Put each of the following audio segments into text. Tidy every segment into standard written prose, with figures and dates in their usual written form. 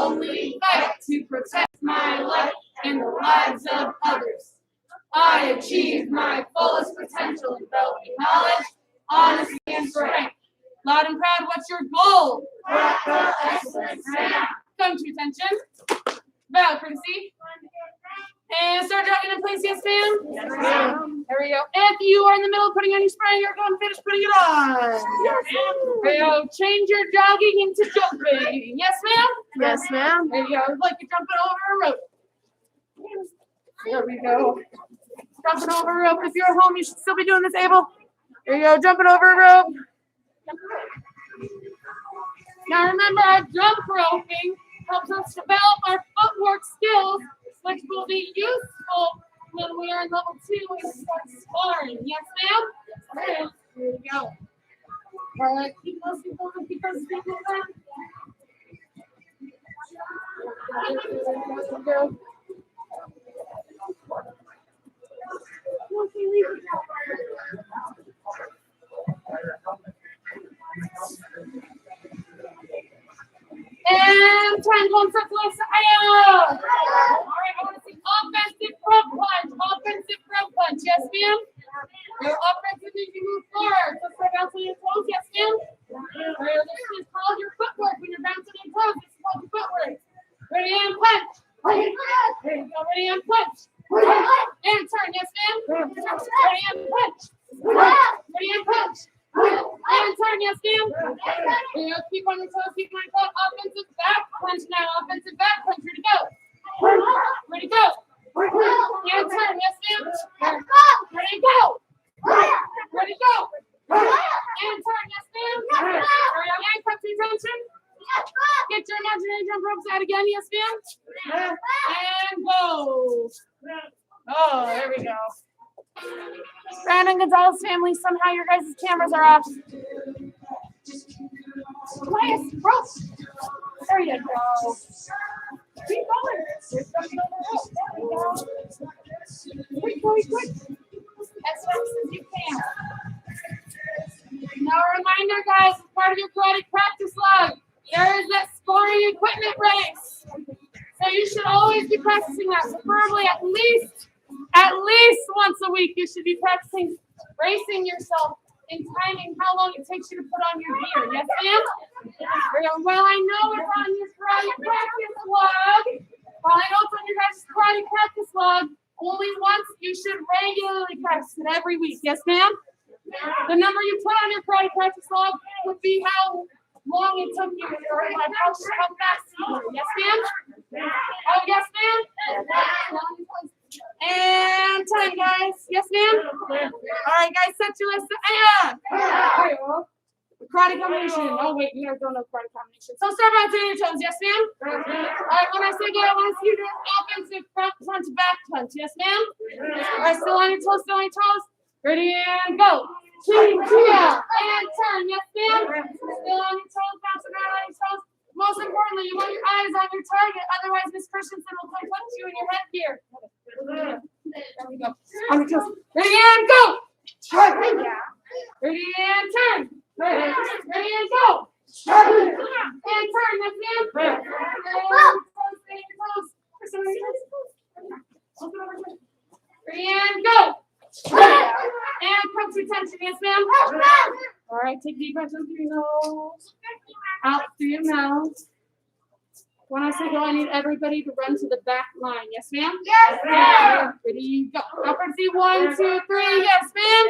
only fight to protect my life and the lives of others. I achieved my fullest potential in developing knowledge, honesty, and strength. Loud and proud, what's your goal? Practical excellence, ma'am. Come to attention. Bow, courtesy. And start jogging in place, yes, ma'am? Yes, ma'am. There we go. If you are in the middle of putting on your spray, you're going to finish putting it on. Yes, ma'am. There you go. Change your jogging into jumping. Yes, ma'am? Yes, ma'am. There you go. Like you're jumping over a rope. There we go. Jumping over a rope. If you're at home, you should still be doing this, Abel. There you go. Jumping over a rope. Now remember, our jump roping helps us develop our footwork skills, which will be useful when we are in level 2 and we start sparring. Yes, ma'am? Here we go. All right, keep those, keep those, keep those, keep those. There we go. And time going for close. All right, I want to see offensive front punch. Offensive front punch. Yes, ma'am? Your offensive as you move forward. So start bouncing your toes. Yes, ma'am? All right, this is called your footwork. When you're bouncing your toes, this is called your footwork. Ready and punch. There you go. Ready and punch. And turn. Yes, ma'am? Ready and punch. Ready and punch. And turn, yes, ma'am. You know, keep on your toes, keep on your toes. Offensive back punch now. Offensive back punch. Ready to go. Ready to go. And turn, yes, ma'am. Ready to go. Ready to go. And turn, yes, ma'am. And come to attention. Get your imaginary jump ropes out again, yes, ma'am. And go. Oh, there we go. Brandon Gonzalez family, somehow your guys' cameras are off. Nice, ropes. There you go. Keep going. There's something on the rope. There we go. Quick, quick, quick. As fast as you can. Now a reminder, guys, as part of your karate practice log, there is that scoring equipment race. So you should always be practicing that, preferably at least once a week. You should be practicing racing yourself and timing how long it takes you to put on your gear. Yes, ma'am? Well, I know it's on your karate practice log. Well, I know it's on your guys' karate practice log. Only once. You should regularly practice it every week. Yes, ma'am? The number you put on your karate practice log would be how long it took you, or like how fast you were. Yes, ma'am? Oh, yes, ma'am? And time, guys. Yes, ma'am? All right, guys, set your list. Karate combination. Oh, wait, you guys don't know karate combination. So start bouncing your toes. Yes, ma'am? All right, when I say go, I want to see you do offensive front punch, back punch. Yes, ma'am? All right, still on your toes, still on your toes. Ready, and go. And turn. Yes, ma'am? Still on your toes, bouncing around on your toes. Most importantly, you want your eyes on your target. Otherwise, Miss Christensen will come punch you in your headgear. There we go. On your toes. Ready, and go. Ready, and turn. Ready, and go. And turn. Yes, ma'am? And toes, stay in your toes. Ready, and go. And come to attention, yes, ma'am? All right, take deep breaths in through your nose, out through your mouth. When I say go, I need everybody to run to the back line. Yes, ma'am? Yes, ma'am. Ready, go. Upper Z, 1, 2, 3. Yes, ma'am?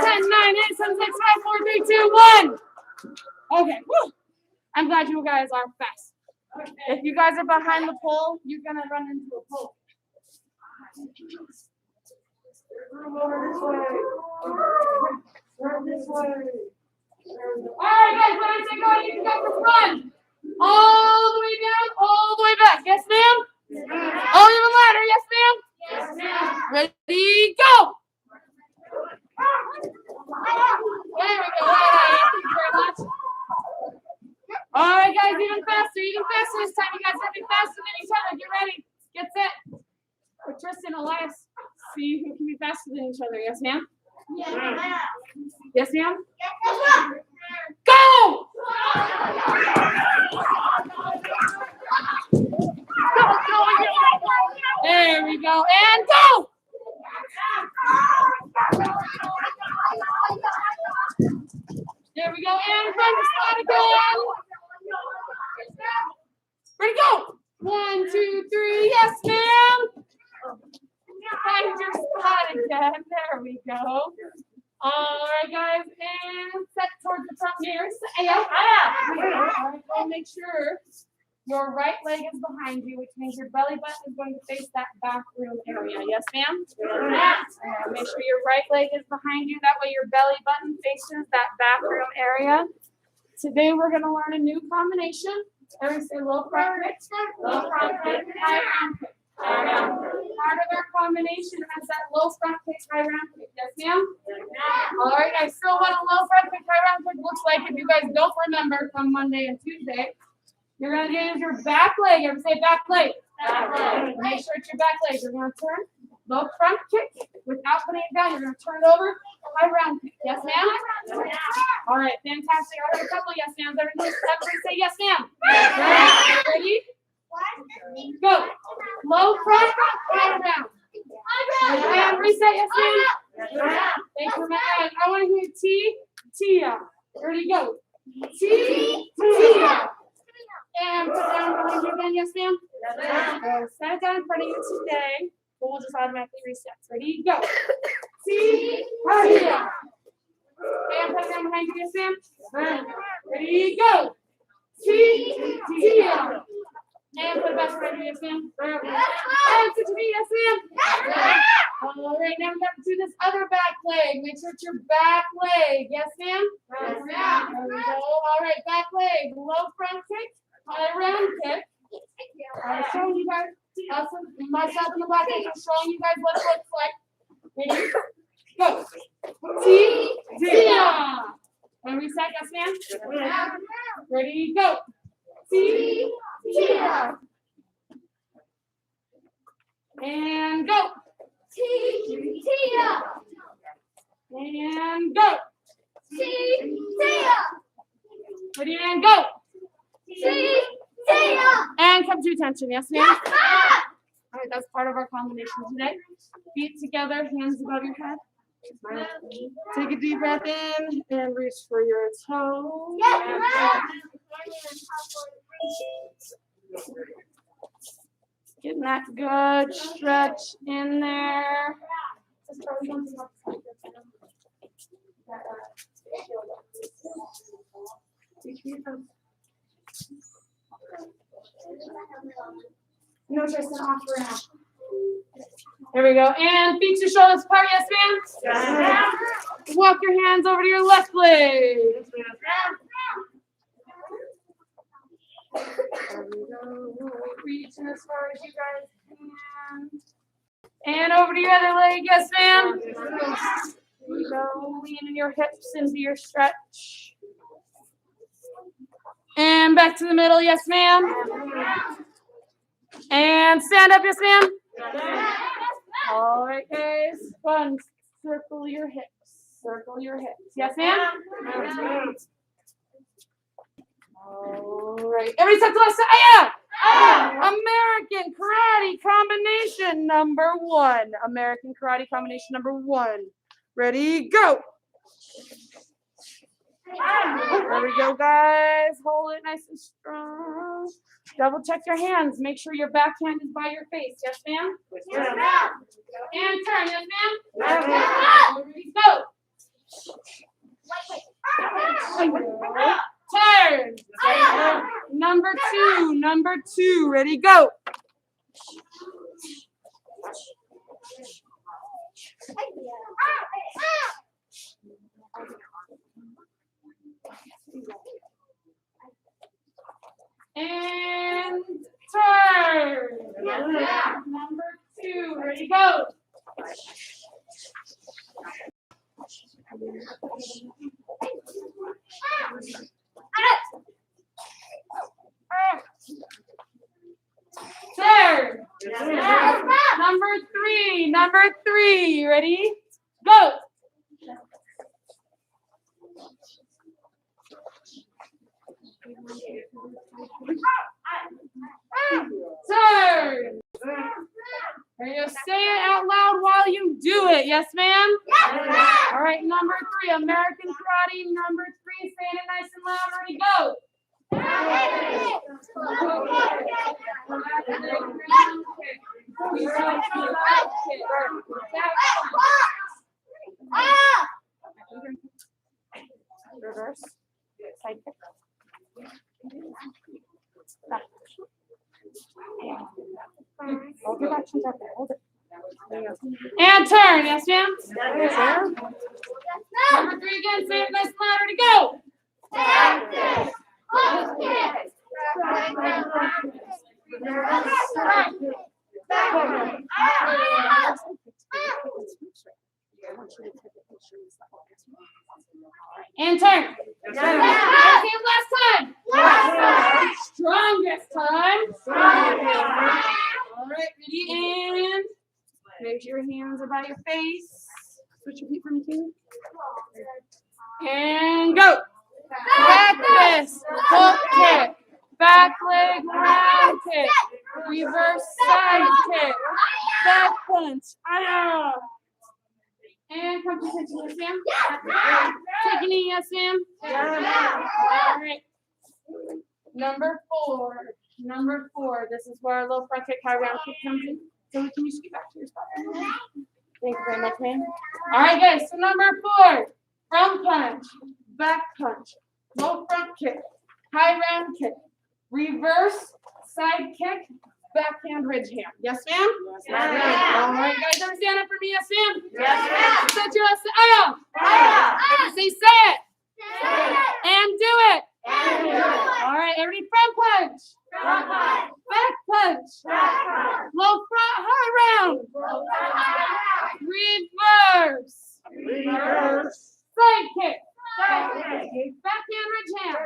10, 9, 8, 7, 6, 5, 4, 3, 2, 1. Okay, woo. I'm glad you guys are fast. If you guys are behind the pole, you're going to run into a pole. This way. All right, guys, when I say go, I need to go for fun. All the way down, all the way back. Yes, ma'am? Yes, ma'am. Oh, you have a ladder. Yes, ma'am? Yes, ma'am. Ready, go. There we go. Thank you very much. All right, guys, even faster this time. You guys have to be faster than each other. Get ready. Get set. For Tristan, Elias, see who can be faster than each other. Yes, ma'am? Yes, ma'am. Yes, ma'am? Yes, ma'am. Go! 1, 2, 3. Yes, ma'am. Find your spot again. There we go. All right, guys, and set towards the front mirrors. All right, go make sure your right leg is behind you, which means your belly button is going to face that back room area. Yes, ma'am? Yes. Make sure your right leg is behind you. That way your belly button faces that back room area. Today we're going to learn a new combination. Everybody say low front kick, low front kick, high round kick. Part of our combination has that low front kick, high round kick. Yes, ma'am? All right, I still want a low front kick, high round kick looks like if you guys don't remember from Monday and Tuesday. You're going to use your back leg. Everybody say back leg. Back leg. Make sure it's your back leg. You're going to turn low front kick without putting it down. You're going to turn it over, high round kick. Yes, ma'am? All right, fantastic. I heard a couple yes, ma'ams. Everybody say yes, ma'am. Ready? Go. Low front, high round. And reset, yes, ma'am. Thank you, man. I want to hear T, Tia. Ready, go. T, Tia. And put it down behind you again, yes, ma'am. Set it down in front of you today. But we'll just automatically reset. Ready, go. T, Tia. And put it down behind you, yes, ma'am. Ready, go. T, Tia. And put it back behind you, yes, ma'am. And sit to me, yes, ma'am. All right, now we have to do this other back leg. Make sure it's your back leg. Yes, ma'am? Yes, ma'am. There we go. All right, back leg. Low front kick, high round kick. I'm showing you guys, myself in the black leg, I'm showing you guys what it looks like. Ready? Go. T, Tia. And reset, yes, ma'am? Ready, go. T, Tia. And go. T, Tia. And go. T, Tia. Ready, and go. T, Tia. And come to attention, yes, ma'am? Yes, ma'am. All right, that's part of our combination today. Feet together, hands above your head. Take a deep breath in and reach for your toes. Yes, ma'am. Getting that good stretch in there. No, Tristan, off for now. There we go. And feet to shoulders apart, yes, ma'am? Yes. Walk your hands over to your left leg. There we go. Reaching as far as you guys can. And over to your other leg, yes, ma'am? There we go. Leaning your hips into your stretch. And back to the middle, yes, ma'am? And stand up, yes, ma'am? All right, guys. Fun. Circle your hips. Circle your hips. Yes, ma'am? All right. Everybody set the left side. American Karate Combination number 1. American Karate Combination number 1. Ready, go. There we go, guys. Hold it nice and strong. Double check your hands. Make sure your back hand is by your face. Yes, ma'am? Yes, ma'am. And turn. Yes, ma'am? Yes, ma'am. Ready, go. Turn. Number 2. Number 2. Ready, go. And turn. Number 2. Ready, go. Turn. Number 3. Number 3. Ready, go. Turn. Are you gonna say it out loud while you do it? Yes, ma'am? Yes, ma'am. All right, number 3, American Karate. Number 3, saying it nice and loud. Ready, go. back leg round kick, reverse side kick, back punch. Reverse side kick. Back. Hold your actions up there. Hold it. And turn. Yes, ma'am? Yes, ma'am. Number 3 again. Say it nice and loud. Ready, go. And turn. Yes, Same ma'am. last time. Strongest time. All right, ready, and make sure your hands are by your face. Switch your feet from you. And go. Back fist, hook kick, back leg round kick, reverse side kick, back punch. And come to attention, yes, ma'am. Take a knee, yes, ma'am. All right. Number 4. This is where our low front kick, high round kick comes in. So can you scoot back to your spot? Thank you very much, ma'am. All right, guys. So number 4, front punch, back punch, low front kick, high round kick, reverse side kick, backhand ridge hand. Yes, ma'am? Yes, ma'am. All right, guys. Ever stand up for me? Yes, ma'am? Yes, ma'am. Set your ass. Say it. And do it. All right, everybody, front punch. Back punch. Low front, high round. Reverse. Side kick. Backhand ridge hand.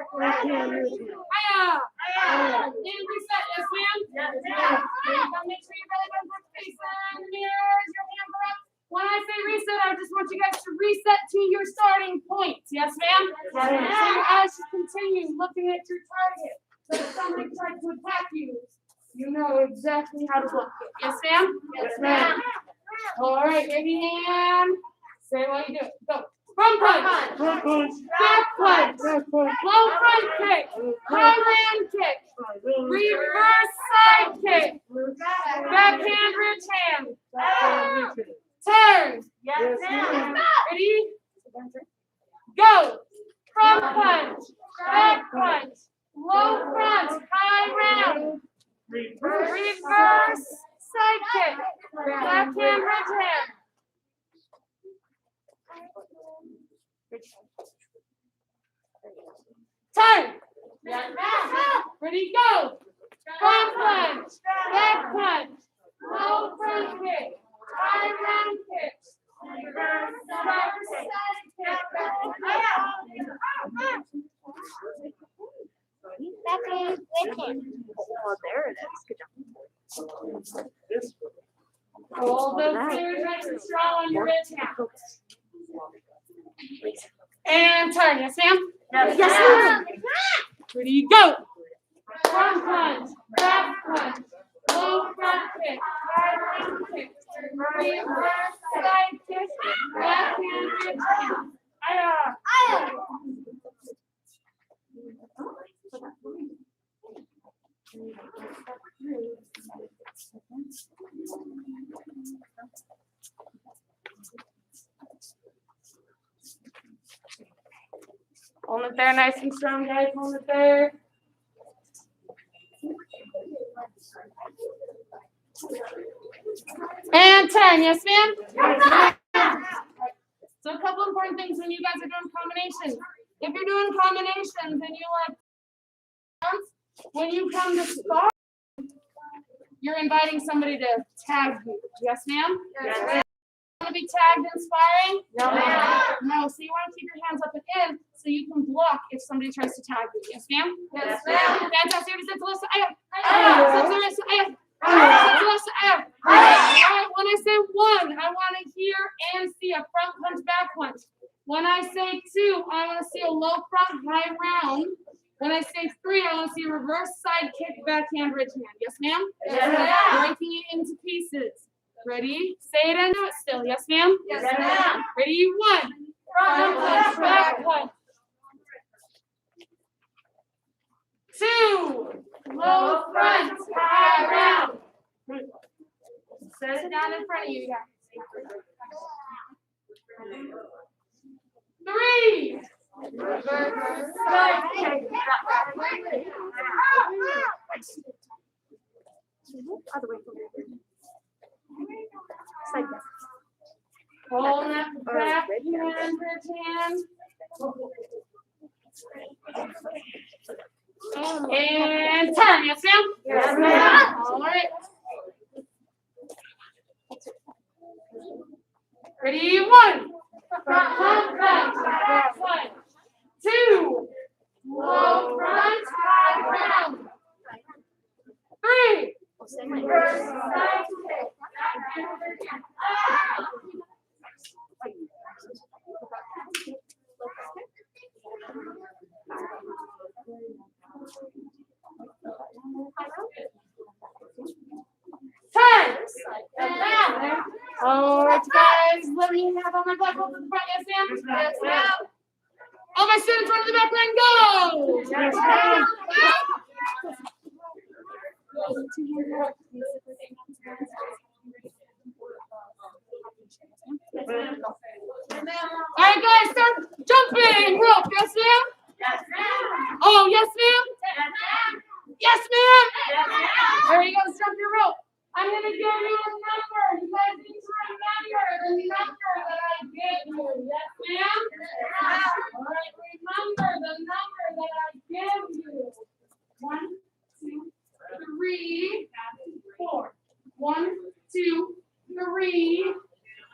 And reset, yes, ma'am? Now make sure you really don't put your face in the mirrors, your hands are up. When I say reset, I just want you guys to reset to your starting point. Yes, ma'am? So your eyes should continue looking at your target. So if somebody tries to attack you, you know exactly how to block it. Yes, ma'am? Yes, ma'am. All right, ready, and say what you do. Go. Front punch. Back punch. Low front kick. High hand kick. Reverse side kick. Backhand ridge hand. Turn. Yes, ma'am. Ready? Go. Front punch. Back punch. Low front. High round. Reverse side kick. Backhand ridge hand. Turn. Ready, go. Front punch, back punch, low front kick, high round kick, reverse side kick. Oh, there it is. Good job. Hold those fingers nice and strong on your ridge hand. And turn, yes, ma'am? Yes, ma'am. Ready, go. Front punch, back punch, low front kick, high round kick, reverse side kick, backhand ridge hand. Hold it there, nice and strong, guys. Hold it there. And turn, yes, ma'am? So a couple important things when you guys are doing combinations. If you're doing combinations and you like, when you come to spar, you're inviting somebody to tag you. Yes, ma'am? Yes, ma'am. Want to be tagged in sparring? No, ma'am. No, so you want to keep your hands up and in so you can block if somebody tries to tag you. Yes, ma'am? Yes, ma'am. Fantastic. Everybody say Alyssa, all right, when I say 1, I want to hear and see a front punch, back punch. When I say 2, I want to see a low front, high round. When I say 3, I want to see a reverse side kick, backhand ridge hand. Yes, ma'am? Yes, ma'am. Breaking it into pieces. Ready? Say it and do it still. Yes, ma'am? Yes, ma'am. Ready? 1. Front punch, back punch. 2. Low front, high down in front of you. Yeah. 3. Side kick. Other way. Side kick. Hold that back hand, bridge hand. And turn, yes, ma'am? Yes, ma'am. All right. Ready, 1. Front pump, back side. 2. Low front, high ground. 3. First side kick. Turn. All right, guys. Let me have all my black belts in the front. Yes, ma'am? Yes, ma'am. All my students run to the back line. Go. Yes, ma'am. All right, guys, start jumping rope. Yes, ma'am? Yes, ma'am. Oh, yes, ma'am? Yes, ma'am. Yes, ma'am? Yes, ma'am. There you go, jump your rope. I'm going to give you a number. You guys need to remember the number that I give you. Yes, ma'am? All right, remember the number that I give you. 1, 2, 3, 4. 1, 2, 3,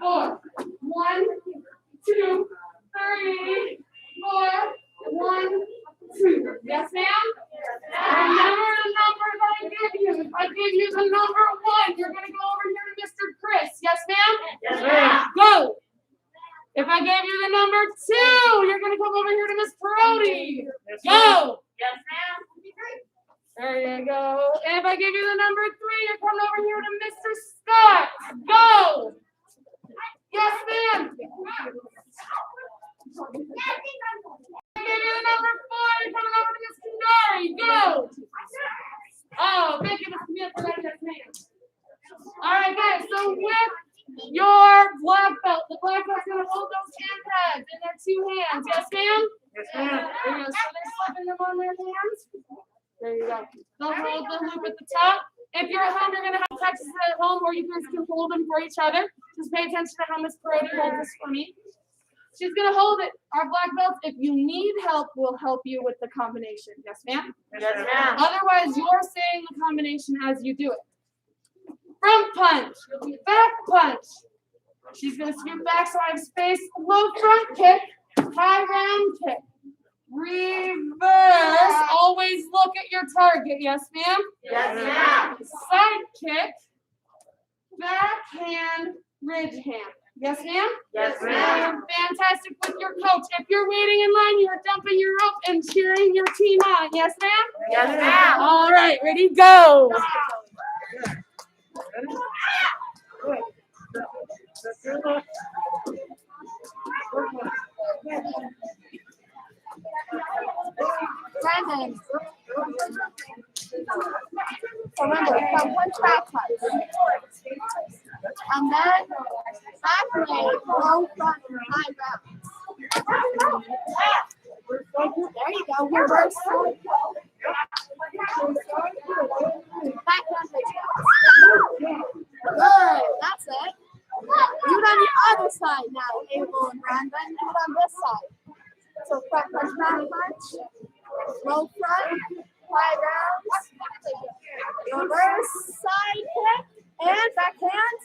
4. 1, 2, 3, 4. 1, 2. Yes, ma'am? Remember the number that I give you. If I give you the number 1, you're going to go over here to Mr. Chris. Yes, ma'am? Yes, ma'am. Go. If I gave you the number 2, you're going to come over here to Miss Brody. Go. Yes, ma'am. There you go. And if I give you the number 3, you're coming over here to Mr. Scott. Go. Yes, ma'am. I give you the number 4, you're coming over to Miss Canary. Go. Oh, thank you, Miss Smith, for that. Yes, ma'am. All right, guys. So with your black belt, the black belt's going to hold those hand pads in their 2 hands. Yes, ma'am? Yes, ma'am. There you go. So they're slipping them on their hands. There you go. They'll hold the loop at the top. If you're at home, you're going to have practice at home, or you guys can hold them for each other. Just pay attention to how Miss Brody holds this for me. She's going to hold it. Our black belts, if you need help, will help you with the combination. Yes, ma'am? Yes, ma'am. Otherwise, you're saying the combination as you do it. Front punch, back punch. She's going to scoot back so I have space. Low front kick, high round kick. Reverse. Always look at your target. Yes, ma'am? Yes, ma'am. Side kick, backhand, ridge hand. Yes, ma'am? Yes, ma'am. Fantastic with your coach. If you're waiting in line, you're dumping your rope and cheering your team on. Yes, ma'am? Yes, ma'am. All right, ready, go. Brandon. Remember, from one back punch. And then back leg, low front, high round. There you go, reverse. Back round, good, that's it. Do it on the other side now, Abel and Brandon. Do it on this side. So front punch, back punch, low front, high rounds, reverse, side kick, and backhand.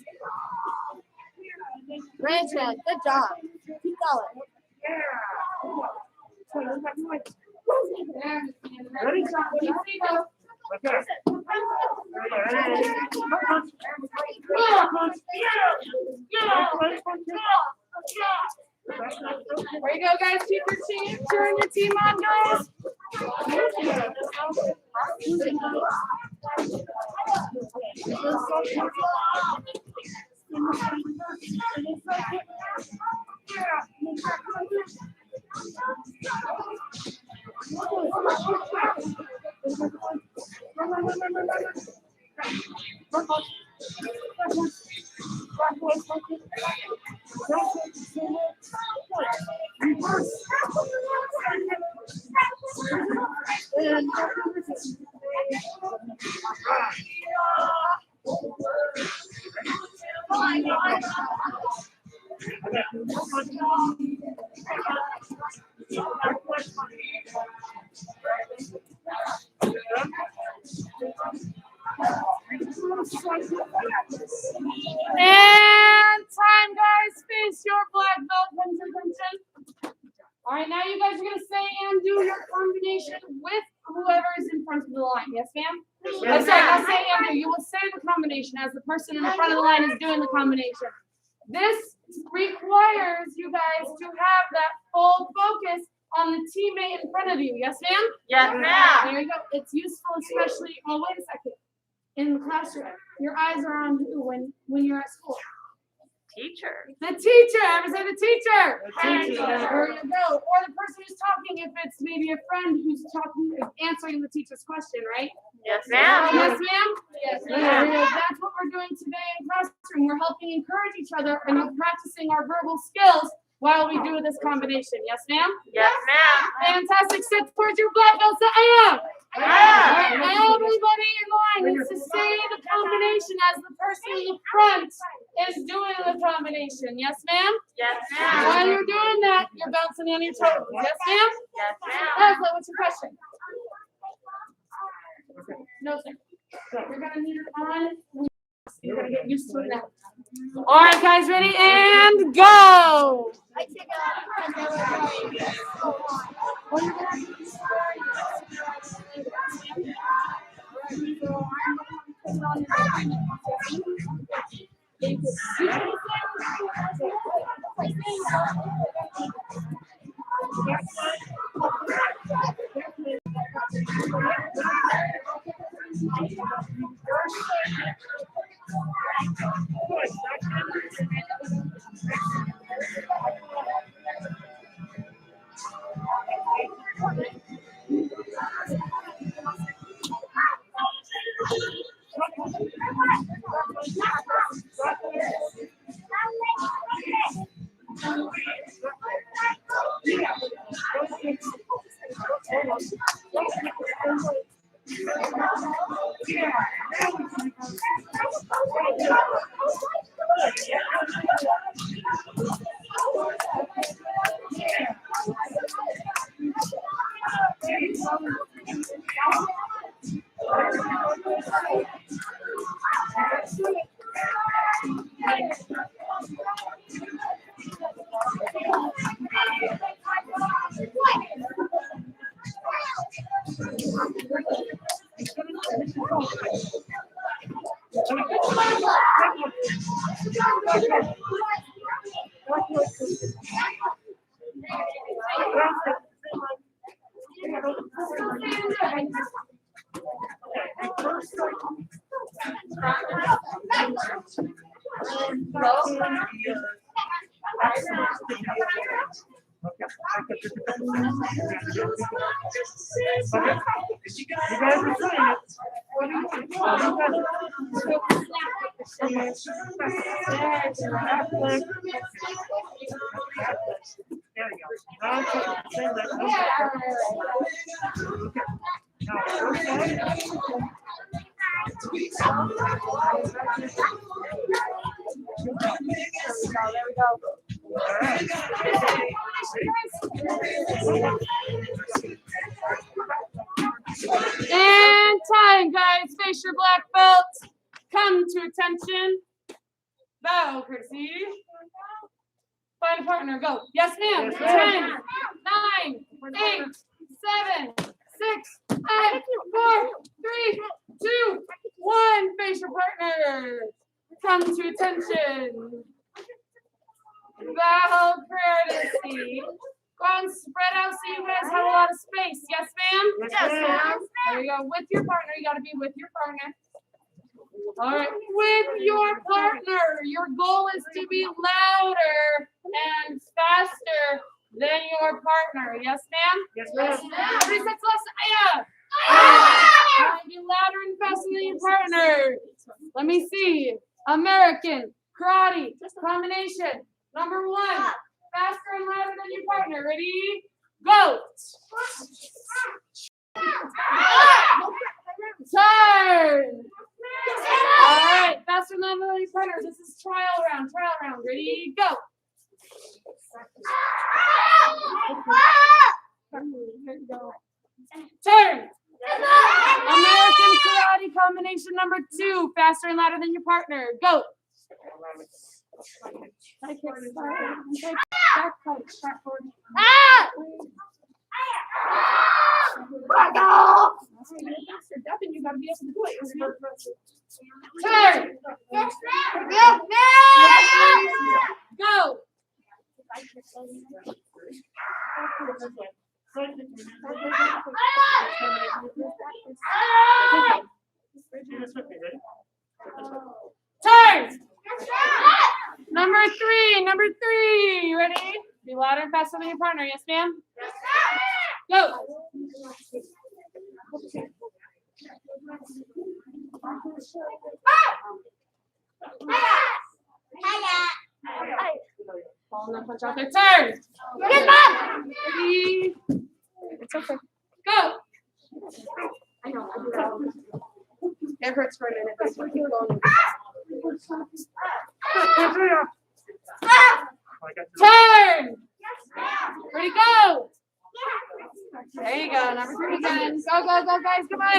Range hand, good job. Keep going. Ready? Okay. There you go, guys. Keep your team, cheering your team on, guys. Clockwise motion. Counter, single, point. Reverse. And reverse. And time, guys. Face your black belt. Attention. All right, now you guys are gonna say and do your combination with whoever is in front of the line. Yes, ma'am? I'm sorry, not say and do. You will say the combination as the person in the front of the line is doing the combination. This requires you guys to have that full focus on the teammate in front of you. Yes, ma'am? Yes, ma'am. There you go. It's useful, especially. Oh, wait a second. In the classroom, your eyes are on who when you're at school? Teacher. The teacher. Ever say the teacher? The teacher. There you go. Or the person who's talking, if it's maybe a friend who's talking, answering the teacher's question, right? Yes, ma'am. Yes, ma'am? Yes, There ma'am. you go. That's what we're doing today in classroom. We're helping encourage each other and practicing our verbal skills while we do this combination. Yes, ma'am? Yes, ma'am. Fantastic. Step towards your black belt. Say, I am. All right, everybody in line needs to say the combination as the person in the front is doing the combination. Yes, ma'am? Yes, While ma'am. you're doing that, you're bouncing on your toes. Yes, ma'am? Yes, ma'am. Leslie, what's your question? No, sir. You're gonna need it on. You're gonna get used to it now. All right, guys, ready and go. I take a Well, you're gonna have to You guys are trying There we go. Now same that. Okay. Now first side. There we go. All right. And time, guys. Face your black belt. Come to attention. Bow, courtesy. Find a partner. Go. Yes, ma'am. Yes, ma'am. 10, 9, 8, 7, 6, 5, 4, 3, 2, 1. Face your partner. Come to attention. Bow, courtesy. Go and spread out so you guys have a lot of space. Yes, ma'am? Yes, ma'am. There you go. With your partner. You got to be with your partner. All right. With your partner. Your goal is to be louder and faster than your partner. Yes, ma'am? Yes, ma'am. 3 sets less. Aya. All right, be louder and faster than your partner. Let me see. American, karate combination. Number 1, faster and louder than your partner. Ready? Go. Turn. All right, faster and louder than your partner. This is trial round. Ready? Go. Turn. American karate combination number 2, faster and louder than your partner. Go. Turn. Go. Turn. Number 3. Ready? Be louder and faster than your partner. Yes, ma'am? Go. Ball and punch out there. Turn. Ready? It's okay. Go. I know. I do that. It hurts for a minute, but keep going. Turn. Ready, go. There you go. Number 3 again. Go, guys. Come on.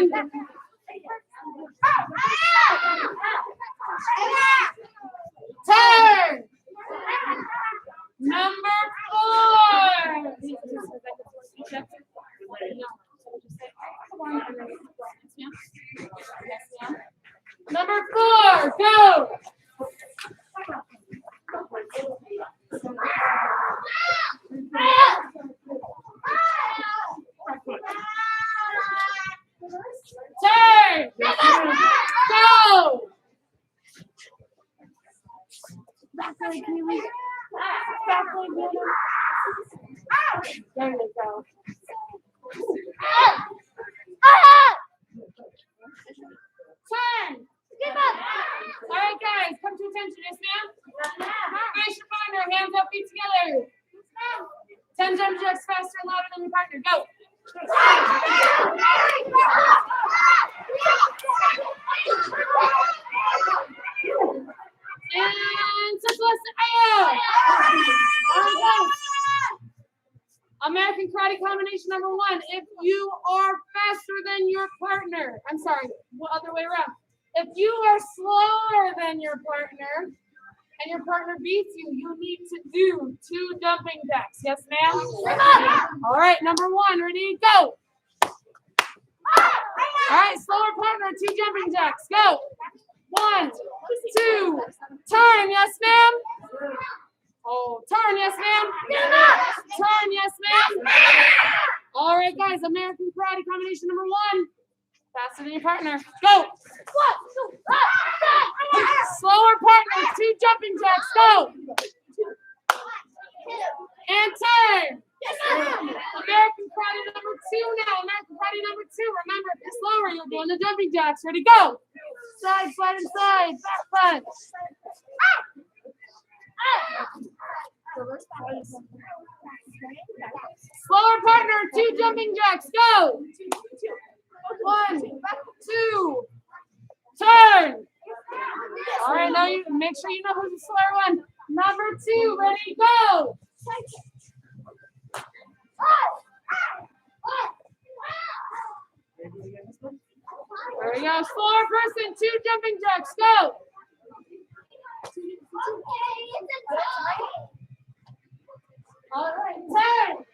Turn. Number 4. Number 4, go. Turn. Go. Back leg, Keely. Back leg, Hannah. There you go. Turn. All right, guys, come to attention. Yes, ma'am? Face your partner, hands up, feet together. 10 jump jacks faster and louder than your partner. Go. And Celeste, All right, guys. American karate combination number 1. If you are faster than your partner, I'm sorry, other way around. If you are slower than your partner and your partner beats you, you need to do 2 jumping jacks. Yes, ma'am? All right, number 1, ready, go. All right, slower partner, 2 jumping jacks. Go. 1, 2. Turn, yes, ma'am? Oh, turn, yes, ma'am? Turn, yes, ma'am? All right, guys, American karate combination number 1. Faster than your partner. Go. Slower partner, 2 jumping jacks. Go. And turn. American karate number 2 now. American karate number 2. Remember, if you're slower, you're doing the jumping jacks. Ready, go. Side, slide, inside. Back punch. Slower partner, 2 jumping jacks. Go. 1, 2. Turn. All right, now you make sure you know who's the slower one. Number 2, ready, go. There we go. Slower person, 2 jumping jacks. Go. All right, turn.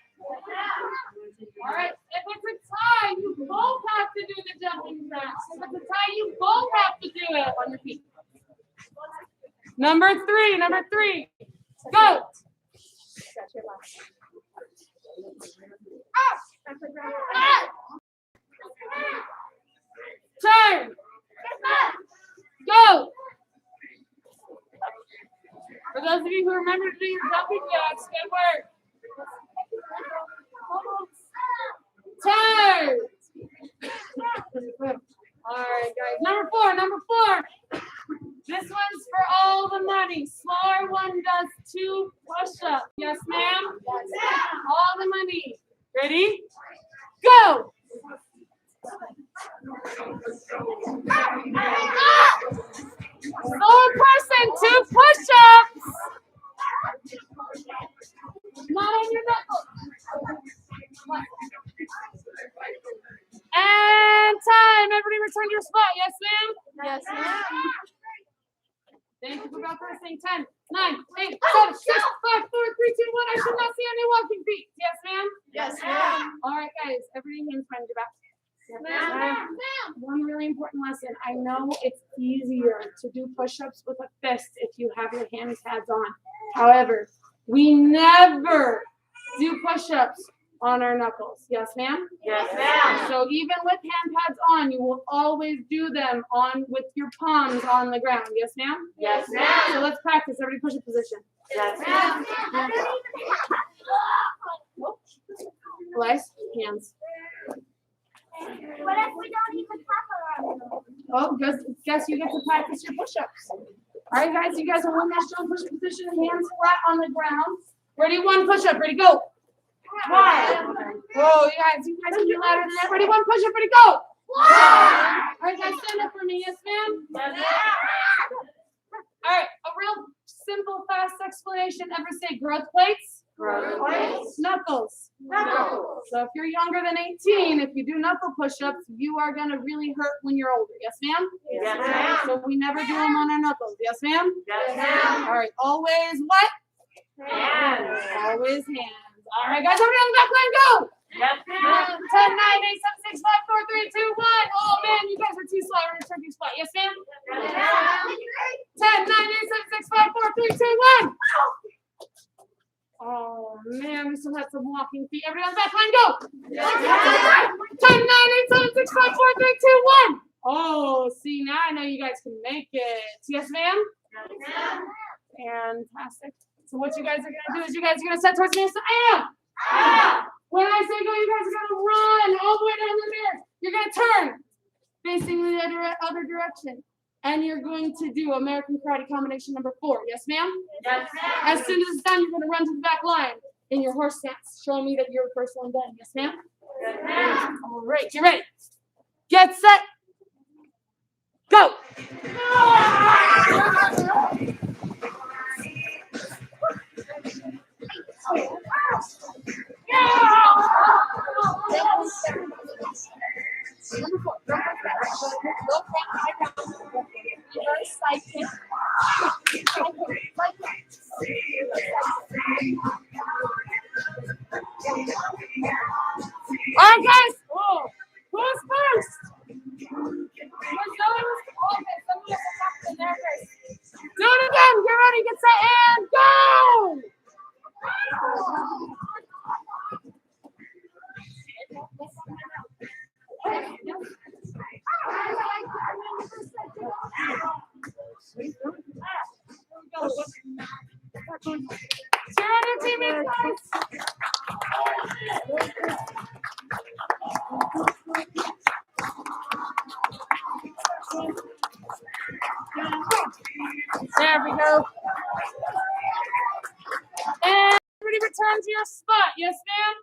All right, if it's a tie, you both have to do the jumping jacks. If it's a tie, you both have to do it on your feet. Number 3, go. Turn. Go. For those of you who remember to do your jumping jacks, good work. Turn. All right, guys. Number 4. This one's for all the money. money. Smaller one does 2 push-ups. Yes, ma'am? All the money. Ready? Go! Slower person, 2 push-ups. Not on your knuckles. And time. Everybody return to your spot. Yes, ma'am? Yes, ma'am. Thank you for pressing. 10, 9, 8, 7, 6, 5, 4, 3, 2, 1. I should not see any walking feet. Yes, ma'am? Yes, ma'am. All right, guys. Everybody hands behind your back. Ma'am. One really important lesson. I know it's easier to do push-ups with a fist if you have your hand pads on. However, we never do push-ups on our knuckles. Yes, ma'am? Yes, ma'am. So even with hand pads on, you will always do them on with your palms on the ground. Yes, ma'am? Yes, So ma'am. let's practice. Everybody push-up position. Yes, ma'am. Legs, hands. What if we don't even have our Oh, guess you get to practice your push-ups. All right, guys, you guys are in that strong push-up position, hands flat on the ground. Ready, 1 push-up, ready, go. 1. Oh, you guys can do louder than that. Ready, 1 push-up, ready, go. 1. All right, guys, stand up for me, yes, ma'am? Yes, ma'am. All right, a real simple, fast explanation. Ever say growth plates? Growth plates. Knuckles. Knuckles. So if you're younger than 18, if you do knuckle push-ups, you are going to really hurt when you're older. Yes, ma'am? Yes, ma'am. So we never do them on our knuckles. Yes, ma'am? Yes, ma'am. All right, always what? Hands. Always hands. All right, guys, everybody on the back line, go! Yes, 10, 9, ma'am. 8, 7, 6, 5, 4, 3, 2, 1. Oh, man, you guys are too slow. We're going to turn to spot. Yes, ma'am? Yes, ma'am. 10, 9, 8, 7, 6, 5, 4, 3, 2, 1. Oh, man, we still have some walking feet. Everybody on the back line, go! Yes, ma'am. 10, 9, 8, 7, 6, 5, 4, 3, 2, 1. Oh, see, now I know you guys can make it. Yes, ma'am? Yes, ma'am. Fantastic. So what you guys are going to do is you guys are going to set towards me and say, when I say go, you guys are going to run all the way down the mirror. You're going to turn facing the other direction. And you're going to do American Karate combination number 4. Yes, ma'am? Yes, ma'am. As soon as it's done, you're going to run to the back line in your horse stance, showing me that you're the first one done. Yes, ma'am? Yes, ma'am. All right, you ready? Get set. Go. All right, guys. Oh, who's first? Do it again. Get ready. Get set and go. Cheer on your teammates, guys. There we go. And everybody return to your spot. Yes, ma'am?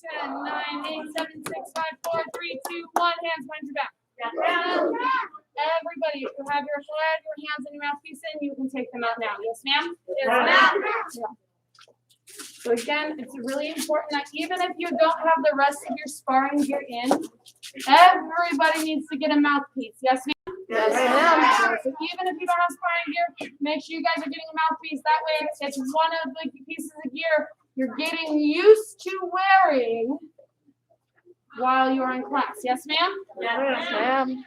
10, 9, 8, 7, 6, 5, 4, 3, 2, 1. Hands behind your back. Everybody, if you have your head, your hands, and your mouthpiece in, you can take them out now. Yes, ma'am? Yes, ma'am. Yeah. So again, it's really important that even if you don't have the rest of your sparring gear in, everybody needs to get a mouthpiece. Yes, ma'am? Yes, ma'am. So even if you don't have sparring gear, make sure you guys are getting a mouthpiece. That way, it's one of the pieces of gear you're getting used to wearing while you're in class. Yes, ma'am? Yes, ma'am.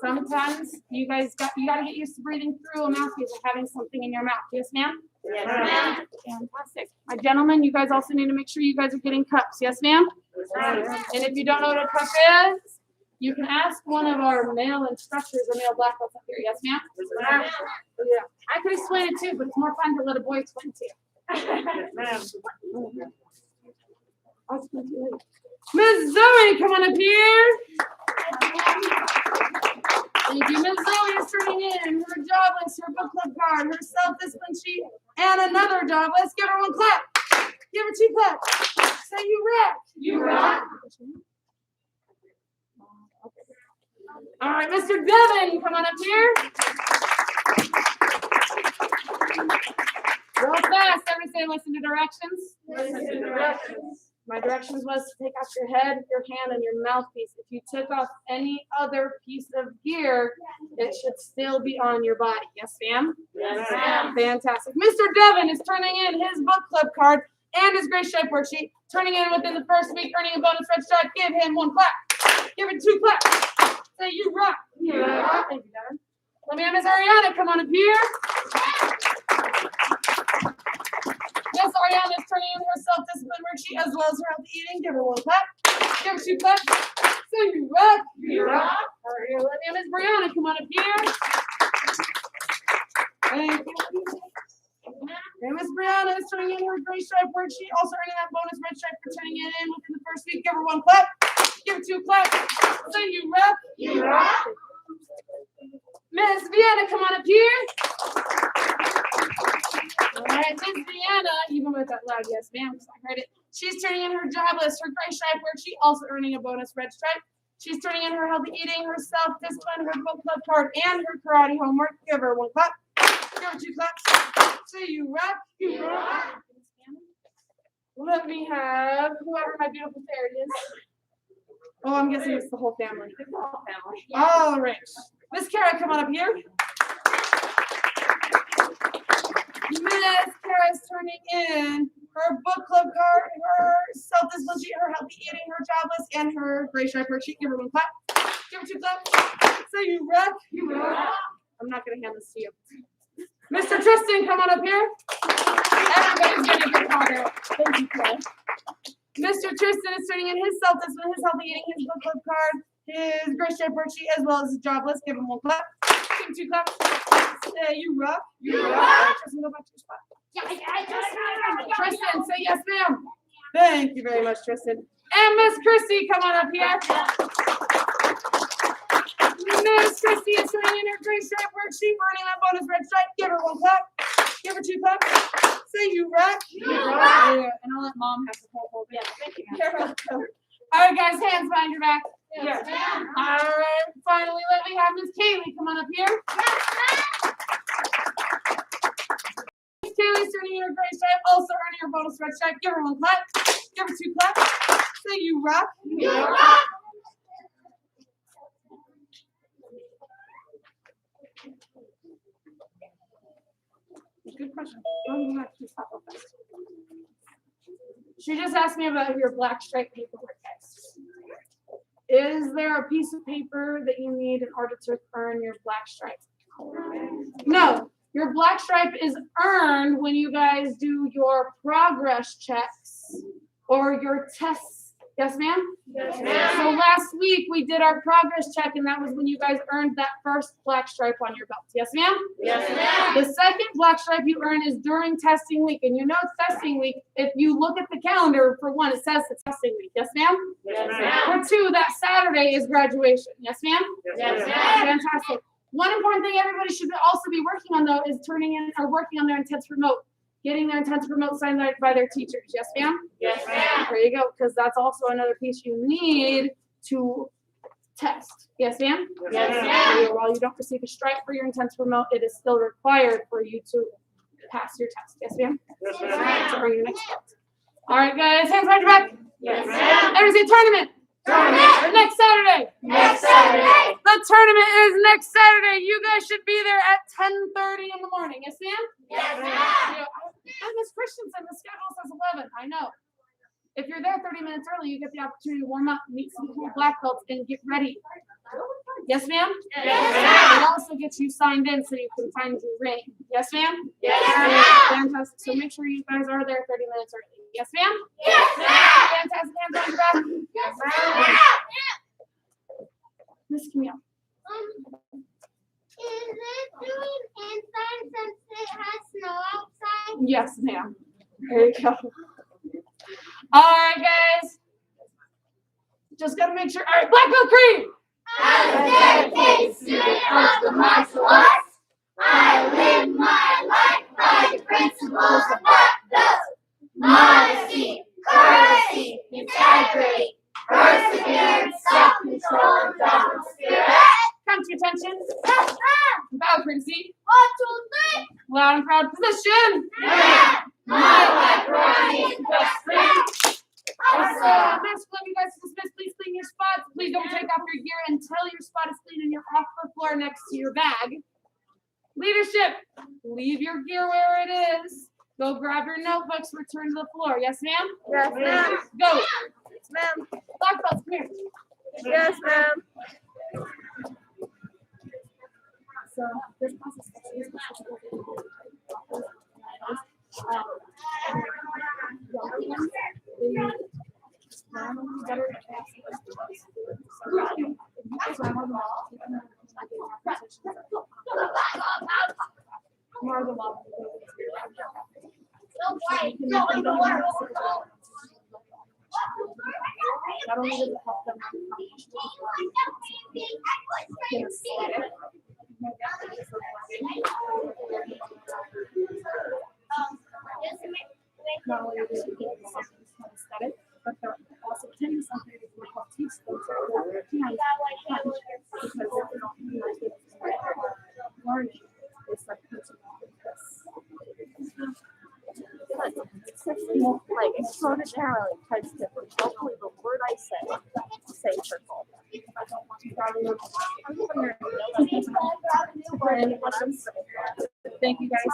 Sometimes you got to get used to breathing through a mouthpiece or having something in your mouth. Yes, ma'am? Yes, ma'am. Fantastic. My gentlemen, you guys also need to make sure you guys are getting cups. Yes, ma'am? And if you don't know what a cup is, you can ask one of our male instructors or male black belts up here. Yes, ma'am? Yeah. I could explain it too, but it's more fun to let a boy explain it to you. I'll explain to you later. Miss Zoe, come on up here. Thank you. Ms. Zoe is turning in her job list, her book club card, her self-discipline sheet, and another job list. Give her one clap. Give her two claps. Say you rock. You rock. All right, Mr. Devin, come on up here. Real fast, everybody say listen to directions. Listen to directions. My directions was to take off your head, your hand, and your mouthpiece. If you took off any other piece of gear, it should still be on your body. Yes, ma'am? Yes, ma'am. Fantastic. Mr. Devin is turning in his book club card and his Gray Stripe worksheet, turning in within the first week, earning a bonus red stripe. Give him one clap. Give it two claps. Say you rock. You rock. Thank you, Devin. Let me have Miss Ariana come on up here. Miss Ariana is turning in her self-discipline worksheet as well as her healthy eating. Give her one clap. Give her two claps. Say you rock. You rock. All right, here, let me have Miss Brianna come on up here. Thank you. And Miss Brianna is turning in her Gray Stripe worksheet, also earning that bonus red stripe for turning it in within the first week. Give her one clap. Give her two claps. Say you rock. You rock. Miss Vienna, come on up here. All right, Miss Vienna, even with that loud yes, ma'am, because I heard it. She's turning in her job list, her Gray Stripe worksheet, also earning a bonus red stripe. She's turning in her healthy eating, her self-discipline, her book club card, and her karate homework. Give her one clap. Give her two claps. Say you rock. You rock. Let me have whoever my beautiful fairy is. Oh, I'm guessing it's the whole family. It's the whole family. All right. Miss Kara, come on up here. Miss Kara is turning in her book club card, her self-discipline sheet, her healthy eating, her job list, and her Gray Stripe worksheet. Give her one clap. Give her two claps. Say you rock. You rock. I'm not going to hand this to you. Mr. Tristan, come on up here. Everybody's getting a good call there. Thank you, Clay. Mr. Tristan is turning in his self-discipline, his healthy eating, his book club card, his Gray Stripe worksheet, as well as his job list. Give him one clap. Give him two claps. Say you rock. You rock. Tristan, go back to your spot. Tristan, say yes, ma'am. Thank you very much, Tristan. And Miss Christy, come on up here. Miss Christy is turning in her Gray Stripe worksheet, earning that bonus red stripe. Give her one clap. Give her two claps. Say you rock. You rock. Yeah, and I'll let mom have the whole bit. Thank you. You're welcome. All right, guys, hands behind your back. Yes, ma'am. All right, finally, let me have Miss Kaylee come on up here. Miss Kaylee's turning in her Gray Stripe, also earning her bonus red stripe. Give her one clap. Give her two claps. Say you rock. You rock. Good question. She just asked me about your black stripe paperwork, guys. Is there a piece of paper that you need in order to earn your black stripe? No. Your black stripe is earned when you guys do your progress checks or your tests. Yes, ma'am? Yes, So ma'am. last week we did our progress check, and that was when you guys earned that first black stripe on your belt. Yes, ma'am? Yes, ma'am. The second black stripe you earn is during testing week. And you know it's testing week. If you look at the calendar, for one, it says it's testing week. Yes, ma'am? Yes, ma'am. For two, that Saturday is graduation. Yes, ma'am? Yes, ma'am. Fantastic. One important thing everybody should also be working on, though, is turning in or working on their intense remote. Getting their intense remote signed by their teachers. Yes, ma'am? Yes, ma'am. There you go, because that's also another piece you need to test. Yes, ma'am? Yes, ma'am. While you don't receive a stripe for your intense remote, it is still required for you to pass your test. Yes, ma'am? Yes, To ma'am. earn your next belt. All right, guys, hands behind your back. Yes, ma'am. There's a tournament. Tournament. Next Saturday. Next Saturday. The tournament is next Saturday. You guys should be there at 10:30 in the morning. Yes, ma'am? Yes, ma'am. Miss Christensen, the schedule says 11. I know. If you're there 30 minutes early, you get the opportunity to warm up, meet some cool black belts, and get ready. Yes, ma'am? Yes, It also gets you signed in so you can find your ring. Yes, ma'am? Yes, ma'am. Fantastic. So make sure you guys are there 30 minutes early. Yes, ma'am? Yes, ma'am. Fantastic. Hands on your back. Yes, ma'am. Miss Camille. Is it doing inside since it has snow outside? Yes, ma'am. There you go. All right, guys. Just gotta make sure. All right, Black Belt Cream. As dedicated student martial arts. I live my life by the principles of those. Modesty, courtesy, integrity, perseverance, self-control, and gentle spirit. Come to attention. Yes, ma'am. Bow, Princey. 1, 2, 3. Loud and proud position. Ma'am. My macaroni is best friend. Master, love you guys to dismiss. Please clean your spots. Please don't take off your gear until your spot is clean and you're off the floor next to your bag. Leadership, leave your gear where it is. Go grab your notebooks, return to the floor. Yes, ma'am? Yes, ma'am. Go. Yes, ma'am. Black belts, come here. Yes, ma'am. So this process is more of the law. Not only does it help them not only do they get aesthetic, but they're also getting something that will help teach them because they don't realize that learning is like Like extraordinarily types different. Hopefully the word I say circle. Thank you guys.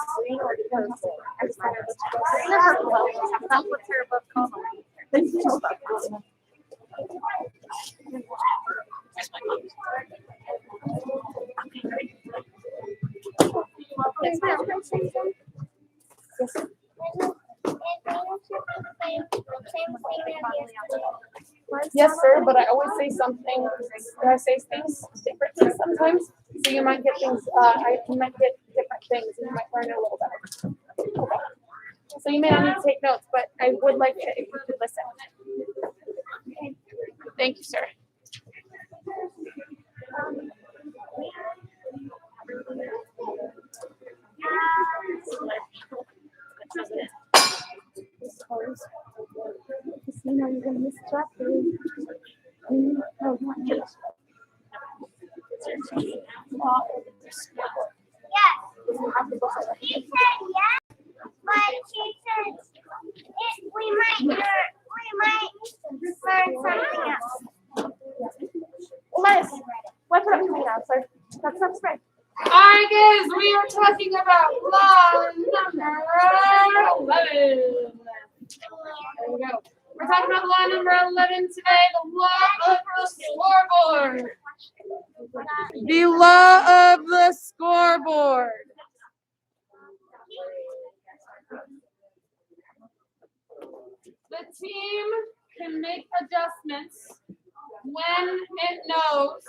I decided that's what her book called. Thank you. Yes, ma'am. Yes, sir, but I always say something, I say things differently sometimes, so you might get things, you might get different things, and you might learn it a little better. So you may not need to take notes, but I would like it if you could listen. Thank you, sir. You know you're gonna miss chapter. Yes. She said yes, but she said we might learn something else. Miss, what's up, sir? That's right. Alright, guys, we are talking about law number 11. There we go. We're talking about law number 11 today, the law of the scoreboard. The law of the scoreboard. The team can make adjustments when it knows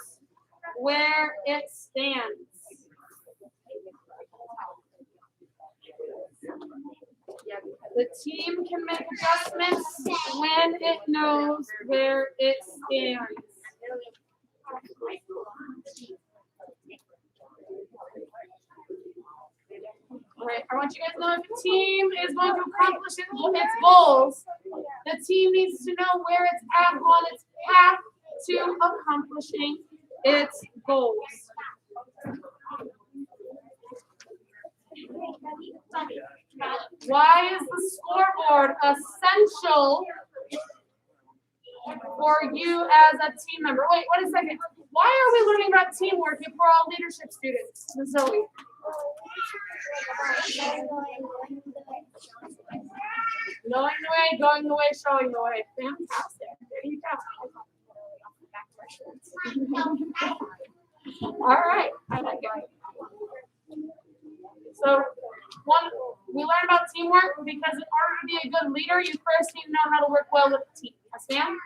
where it stands. The team can make adjustments when it knows where it stands. Right. I want you guys to know if the team is going to accomplish its goals, the team needs to know where it's at on its path to accomplishing its goals. Why is the scoreboard essential for you as a team member? Wait, wait a second. Why are we learning about teamwork if we're all leadership students, Ms. Zoe? Knowing the way, going the way, showing the way. Fantastic. There you go. All right. I like it. So, we learn about teamwork because in order to be a good leader, you first need to know how to work well with the team. Yes, ma'am?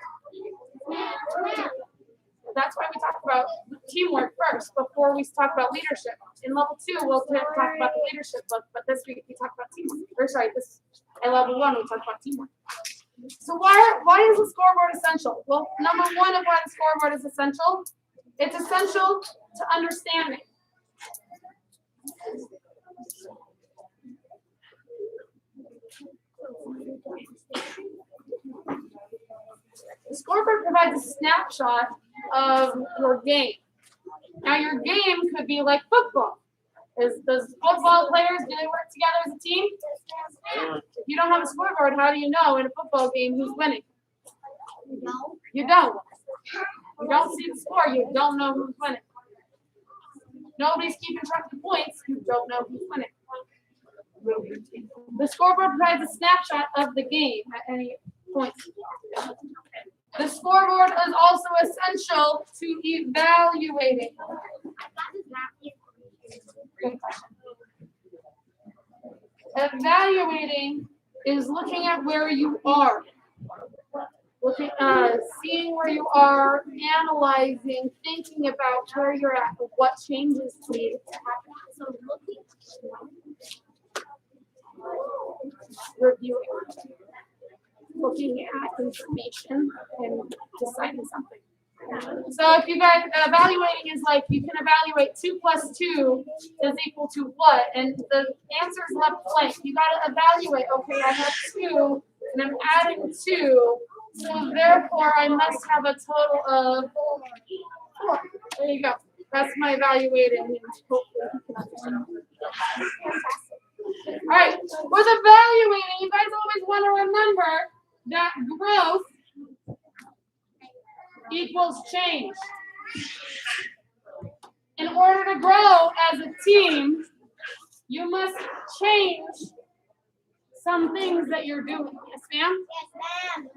That's why we talk about teamwork first before we talk about leadership. In level 2, we'll talk about the leadership book, but this week we talk about teamwork. Or sorry, in level 1 we talk about teamwork. So why is the scoreboard essential? Well, number 1 of why the scoreboard is essential, it's essential to understanding. The scoreboard provides a snapshot of your game. Now, your game could be like football. Does football players, do they work together as a team? If you don't have a scoreboard, how do you know in a football game who's winning? You don't. You don't see the score. You don't know who's winning. Nobody's keeping track of points. You don't know who's winning. The scoreboard provides a snapshot of the game at any point. The scoreboard is also essential to evaluating. Good question. Evaluating is looking at where you are. Seeing where you are, analyzing, thinking about where you're at, what changes need to happen. So reviewing, looking at information and deciding something. So if you guys, evaluating is like you can evaluate 2 + 2 is equal to what? And the answer is left blank. You got to evaluate, okay, I have 2 and I'm adding 2. So therefore, I must have a total of 4. There you go. That's my evaluating. And hopefully you can understand. All right. With evaluating, you guys always want to remember that growth equals change. In order to grow as a team, you must change some things that you're doing. Yes, ma'am? Yes, ma'am.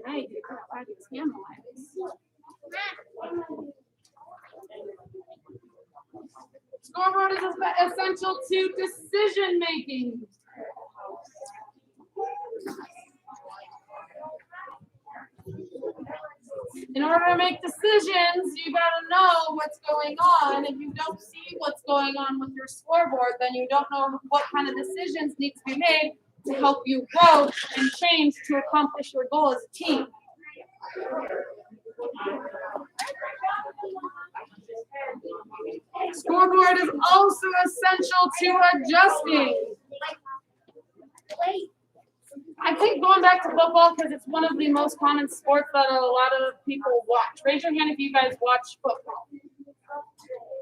Right. Scoreboard is essential to decision making. In order to make decisions, you gotta know what's going on. If you don't see what's going on with your scoreboard, then you don't know what kind of decisions need to be made to help you grow and change to accomplish your goal as a team. Scoreboard is also essential to adjusting. I keep going back to football because it's one of the most common sports that a lot of people watch. Raise your hand if you guys watch football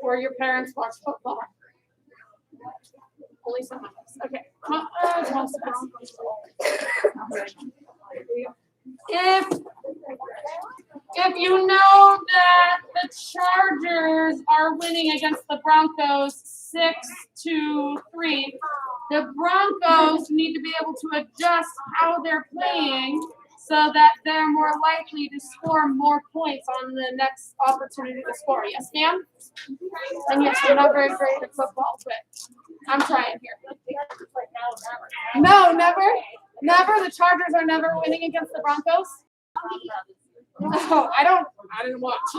or your parents watch football. Only some of us. Okay. Most of us. If you know that the Chargers are winning against the Broncos 6-3, the Broncos need to be able to adjust how they're playing so that they're more likely to score more points on the next opportunity to score. Yes, ma'am? And yes, I'm not very great at football, but I'm trying here. No, never? Never? The Chargers are never winning against the Broncos? No, I didn't watch.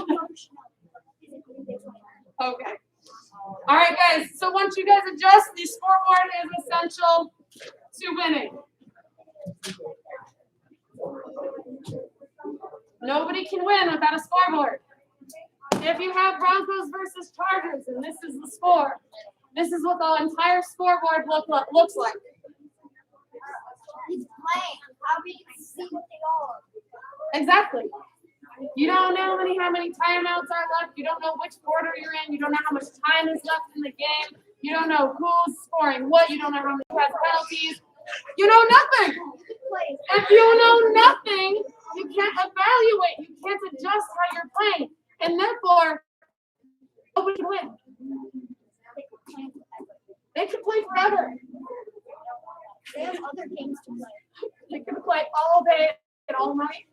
Okay. All right, guys. So once you guys adjust, the scoreboard is essential to winning. Nobody can win without a scoreboard. If you have Broncos versus Chargers, and this is the score, this is what the entire scoreboard looks like. He's playing. How do you see what they are? Exactly. You don't know how many timeouts are left. You don't know which quarter you're in. You don't know how much time is left in the game. You don't know who's scoring what. You don't know how many has penalties. You know nothing. If you know nothing, you can't evaluate. You can't adjust how you're playing. And therefore, nobody can win. They can play forever. They have other games to play. They can play all day and all night.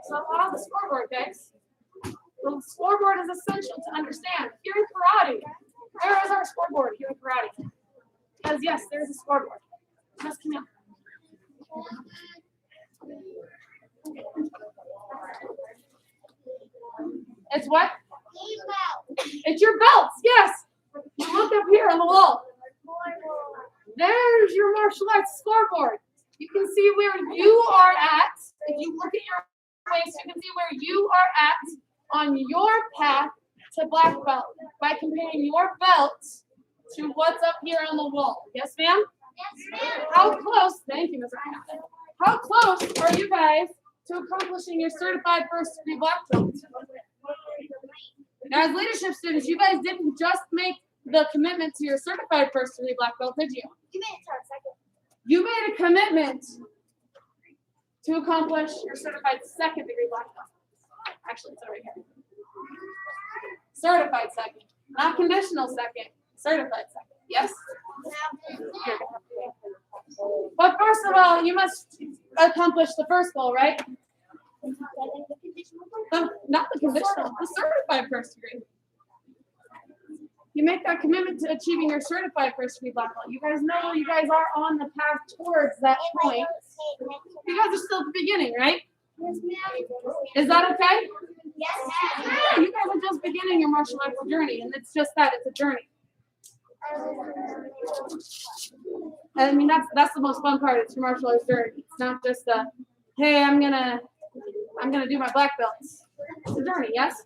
So on the scoreboard, guys. The scoreboard is essential to understand. Here in karate, where is our scoreboard here in karate? Because yes, there is a scoreboard. Just come here. It's what? It's your belts, yes. You look up here on the wall. There's your martial arts scoreboard. You can see where you are at. If you look at your waist, you can see where you are at on your path to black belt by comparing your belt to what's up here on the wall. Yes, ma'am? How close, thank you, Ms. Arnett. How close are you guys to accomplishing your certified first degree black belt? Now, as leadership students, you guys didn't just make the commitment to your certified first degree black belt, did you? You made a commitment to accomplish your certified second degree black belt. Actually, it's over here. Certified second, not conditional second, certified second. Yes? But first of all, you must accomplish the first goal, right? Not the conditional, the certified first degree. You make that commitment to achieving your certified first degree black belt. You guys know you guys are on the path towards that point. You guys are still at the beginning, right? Is that okay? Yeah, you guys are just beginning your martial arts journey, and it's just that, it's a journey. I mean, that's the most fun part. It's your martial arts journey. It's not just a, hey, I'm gonna do my black belts. It's a journey, yes?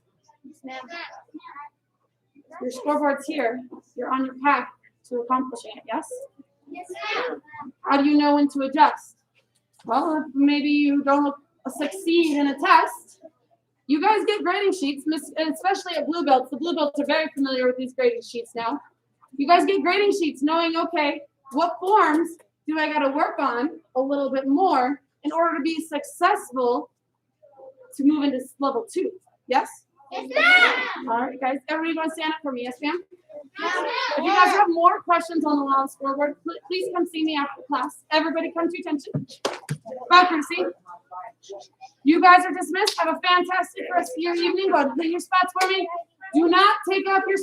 Your scoreboard's here. You're on your path to accomplishing it, yes? How do you know when to adjust? Well, if maybe you don't succeed in a test, you guys get grading sheets, especially at blue belts. The blue belts are very familiar with these grading sheets now. You guys get grading sheets knowing, okay, what forms do I got to work on a little bit more in order to be successful to move into level 2? Yes? Yes, ma'am. All right, guys. Everybody going to stand up for me? Yes, ma'am? If you guys have more questions on the law scoreboard, please come see me after class. Everybody come to attention. Crowd courtesy. You guys are dismissed. Have a fantastic rest of your evening. Go to your spots for me. Do not take off your